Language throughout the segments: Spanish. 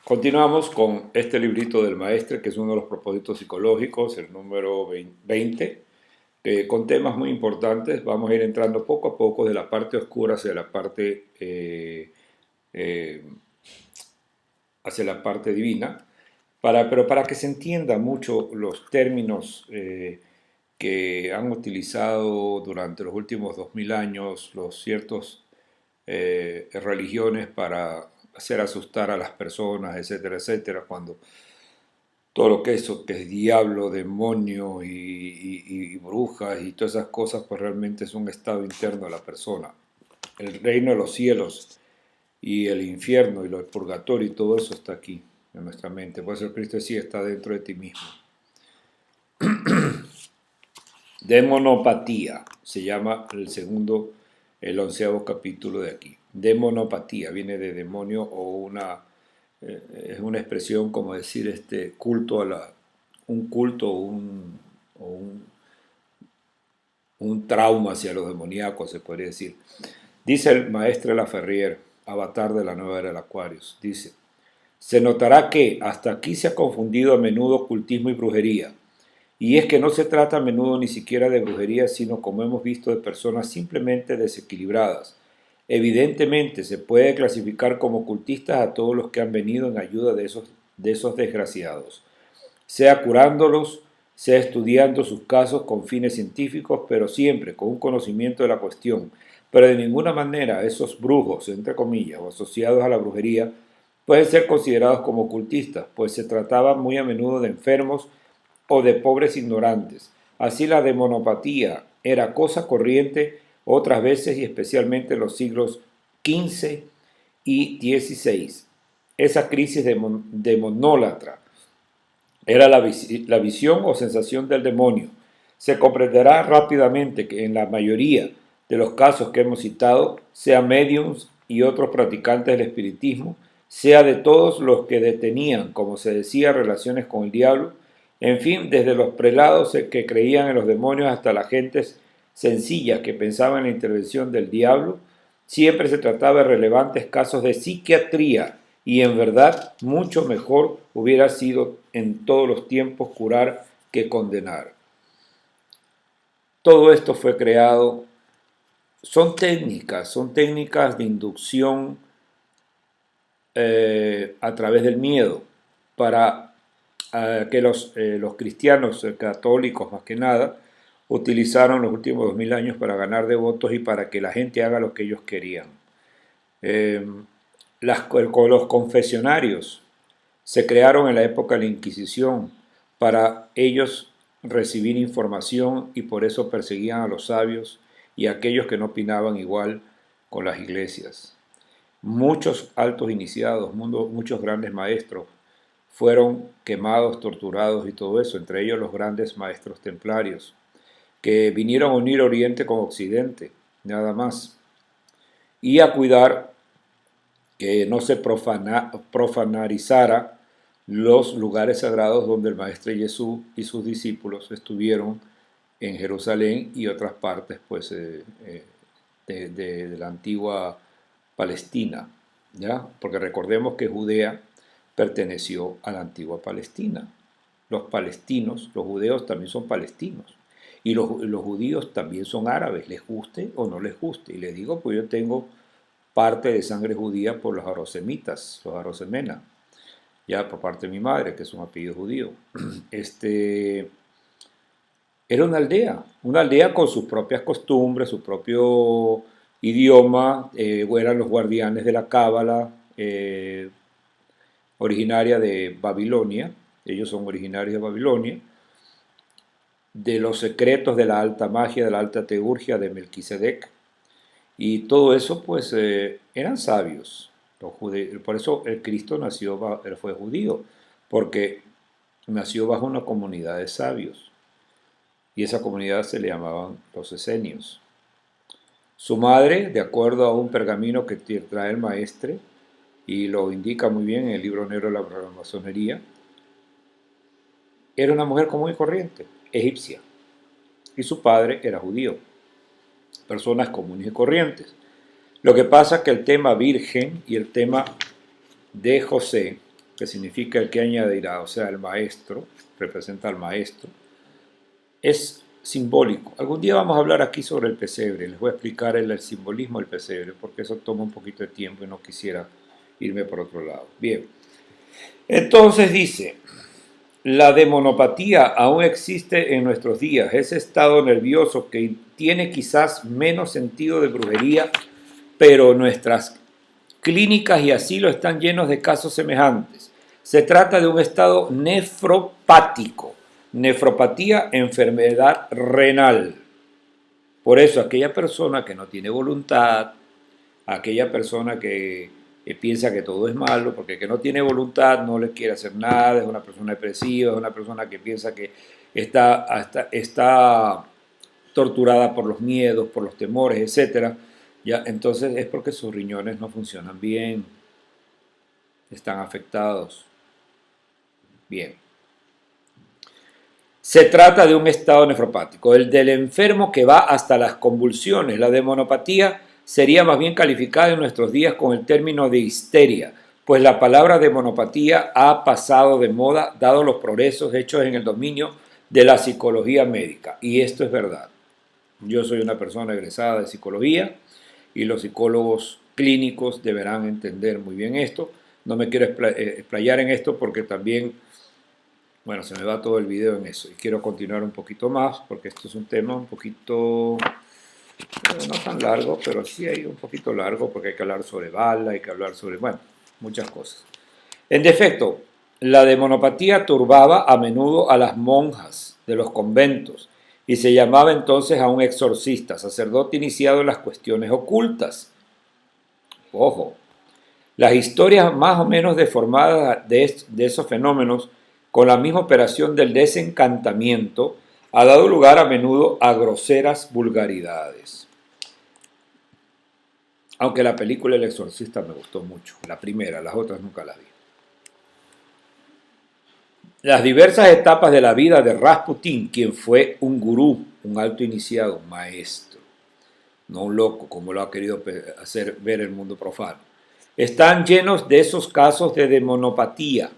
Continuamos con este librito del maestre, que es uno de los propósitos psicológicos, el número 20, con temas muy importantes. Vamos a ir entrando poco a poco de la parte oscura eh, hacia la parte divina, pero para que se entienda mucho los términos que han utilizado durante los últimos 2000 años los ciertos religiones para hacer asustar a las personas, etcétera, etcétera, cuando todo lo que es diablo, demonio y brujas y todas esas cosas, pues realmente es un estado interno de la persona. El reino de los cielos y el infierno y el purgatorio y todo eso está aquí en nuestra mente. Por eso el Cristo sí está dentro de ti mismo. Demonopatía se llama el 11º capítulo de aquí. Demonopatía viene de demonio o es una expresión como decir culto un culto o un trauma hacia los demoníacos, se podría decir. Dice el maestre Laferrier, avatar de la nueva era del Aquarius, dice: se notará que hasta aquí se ha confundido a menudo ocultismo y brujería. Y es que no se trata a menudo ni siquiera de brujería, sino, como hemos visto, de personas simplemente desequilibradas. Evidentemente se puede clasificar como ocultistas a todos los que han venido en ayuda de esos desgraciados, sea curándolos, sea estudiando sus casos con fines científicos, pero siempre con un conocimiento de la cuestión. Pero de ninguna manera esos brujos, entre comillas, o asociados a la brujería, pueden ser considerados como ocultistas, pues se trataba muy a menudo de enfermos o de pobres ignorantes. Así la demonopatía era cosa corriente otras veces y especialmente en los siglos XV y XVI. Esa crisis demonólatra era la visión o sensación del demonio. Se comprenderá rápidamente que en la mayoría de los casos que hemos citado, sea médiums y otros practicantes del espiritismo, sea de todos los que detenían, como se decía, relaciones con el diablo, en fin, desde los prelados que creían en los demonios hasta las gentes sencillas que pensaban en la intervención del diablo, siempre se trataba de relevantes casos de psiquiatría y en verdad mucho mejor hubiera sido en todos los tiempos curar que condenar. Todo esto fue creado, son técnicas de inducción a través del miedo para que los cristianos católicos más que nada utilizaron los últimos 2000 años para ganar devotos y para que la gente haga lo que ellos querían. Eh, los confesionarios se crearon en la época de la Inquisición para ellos recibir información y por eso perseguían a los sabios y a aquellos que no opinaban igual con las iglesias. Muchos altos iniciados, muchos grandes maestros fueron quemados, torturados y todo eso, entre ellos los grandes maestros templarios, que vinieron a unir Oriente con Occidente, nada más, y a cuidar que no se profanarizara los lugares sagrados donde el Maestro Jesús y sus discípulos estuvieron en Jerusalén y otras partes pues, de la antigua Palestina, ¿ya? Porque recordemos que Judea perteneció a la antigua Palestina. Los palestinos, los judeos también son palestinos. Y los judíos también son árabes, les guste o no les guste. Y les digo, pues yo tengo parte de sangre judía por los arosemitas, los arosemena, ya por parte de mi madre, que es un apellido judío. Este, Era una aldea con sus propias costumbres, su propio idioma, eran los guardianes de la Cábala, originaria de Babilonia, ellos son originarios de Babilonia, de los secretos de la alta magia, de la alta teurgia de Melquisedec, y todo eso pues eran sabios. Por eso el Cristo fue judío, porque nació bajo una comunidad de sabios, y esa comunidad se le llamaban los esenios. Su madre, de acuerdo a un pergamino que trae el maestre, y lo indica muy bien en el libro negro de la masonería, era una mujer común y corriente, egipcia, y su padre era judío, personas comunes y corrientes. Lo que pasa es que el tema virgen y el tema de José que significa el que añadirá, o sea, el maestro, representa al maestro, es simbólico. Algún día vamos a hablar aquí sobre el pesebre, les voy a explicar el simbolismo del pesebre, porque eso toma un poquito de tiempo y no quisiera irme por otro lado. Bien, entonces dice, la demonopatía aún existe en nuestros días, ese estado nervioso que tiene quizás menos sentido de brujería, pero nuestras clínicas y asilos están llenos de casos semejantes. Se trata de un estado nefropático. Nefropatía, enfermedad renal. Por eso aquella persona que no tiene voluntad, aquella persona que piensa que todo es malo, porque el que no tiene voluntad no le quiere hacer nada, es una persona depresiva, es una persona que piensa que está torturada por los miedos, por los temores, etcétera. Ya, entonces es porque sus riñones no funcionan bien, están afectados. Bien. Se trata de un estado nefropático, el del enfermo que va hasta las convulsiones. La demonopatía sería más bien calificada en nuestros días con el término de histeria, pues la palabra demonopatía ha pasado de moda dado los progresos hechos en el dominio de la psicología médica. Y esto es verdad. Yo soy una persona egresada de psicología y los psicólogos clínicos deberán entender muy bien esto. No me quiero explayar en esto porque también, bueno, se me va todo el video en eso y quiero continuar un poquito más porque esto es un tema un poquito, no tan largo, pero sí hay un poquito largo porque hay que hablar sobre bala, hay que hablar sobre, bueno, muchas cosas. En defecto, la demonopatía turbaba a menudo a las monjas de los conventos y se llamaba entonces a un exorcista, sacerdote iniciado en las cuestiones ocultas. Ojo, las historias más o menos deformadas de esos fenómenos, con la misma operación del desencantamiento, ha dado lugar a menudo a groseras vulgaridades. Aunque la película El Exorcista me gustó mucho, la primera, las otras nunca las vi. Las diversas etapas de la vida de Rasputín, quien fue un gurú, un alto iniciado, un maestro, no un loco como lo ha querido hacer ver el mundo profano, están llenos de esos casos de demonopatía.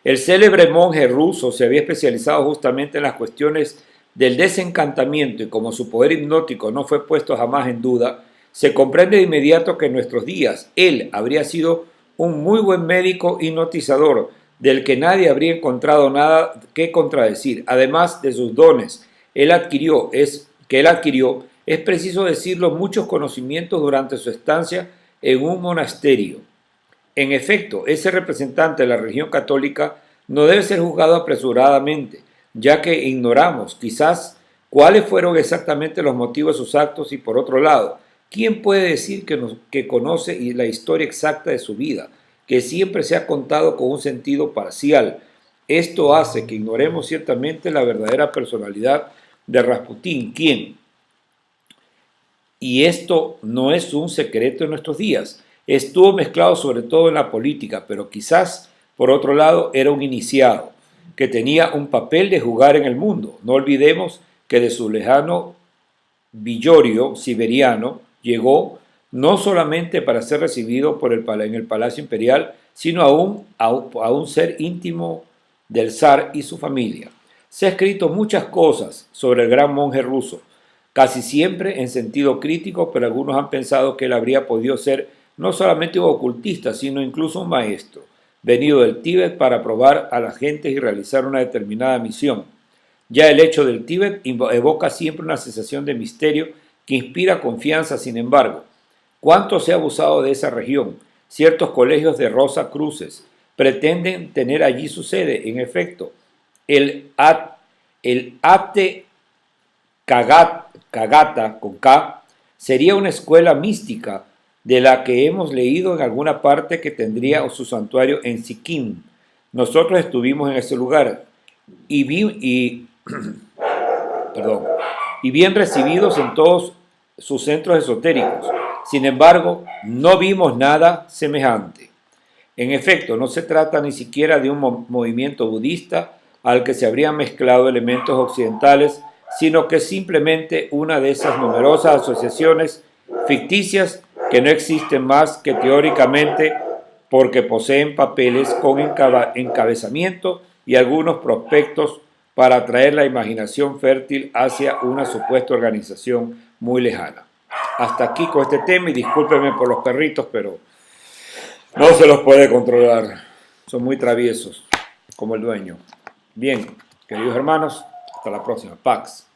El célebre monje ruso se había especializado justamente en las cuestiones del desencantamiento y como su poder hipnótico no fue puesto jamás en duda, se comprende de inmediato que en nuestros días él habría sido un muy buen médico hipnotizador, del que nadie habría encontrado nada que contradecir. Además de sus dones que él adquirió, es preciso decirlo, muchos conocimientos durante su estancia en un monasterio. En efecto, ese representante de la religión católica no debe ser juzgado apresuradamente, ya que ignoramos quizás cuáles fueron exactamente los motivos de sus actos y por otro lado, ¿quién puede decir que conoce la historia exacta de su vida, que siempre se ha contado con un sentido parcial? Esto hace que ignoremos ciertamente la verdadera personalidad de Rasputín, quien, y esto no es un secreto en nuestros días, estuvo mezclado sobre todo en la política, pero quizás, por otro lado, era un iniciado, que tenía un papel de jugar en el mundo. No olvidemos que de su lejano Villorio siberiano llegó no solamente para ser recibido en el Palacio Imperial, sino a un ser íntimo del zar y su familia. Se ha escrito muchas cosas sobre el gran monje ruso, casi siempre en sentido crítico, pero algunos han pensado que él habría podido ser no solamente un ocultista, sino incluso un maestro, venido del Tíbet para probar a la gente y realizar una determinada misión. Ya el hecho del Tíbet evoca siempre una sensación de misterio que inspira confianza. Sin embargo, ¿cuánto se ha abusado de esa región? Ciertos colegios de Rosa Cruces pretenden tener allí su sede. En efecto, el Ate Kagata, con K, sería una escuela mística de la que hemos leído en alguna parte que tendría su santuario en Sikkim. Nosotros estuvimos en ese lugar y bien recibidos en todos sus centros esotéricos. Sin embargo, no vimos nada semejante. En efecto, no se trata ni siquiera de un movimiento budista al que se habrían mezclado elementos occidentales, sino que es simplemente una de esas numerosas asociaciones ficticias que no existen más que teóricamente porque poseen papeles con encabezamiento y algunos prospectos para atraer la imaginación fértil hacia una supuesta organización muy lejana. Hasta aquí con este tema y discúlpenme por los perritos, pero no se los puede controlar. Son muy traviesos, como el dueño. Bien, queridos hermanos, hasta la próxima. Pax.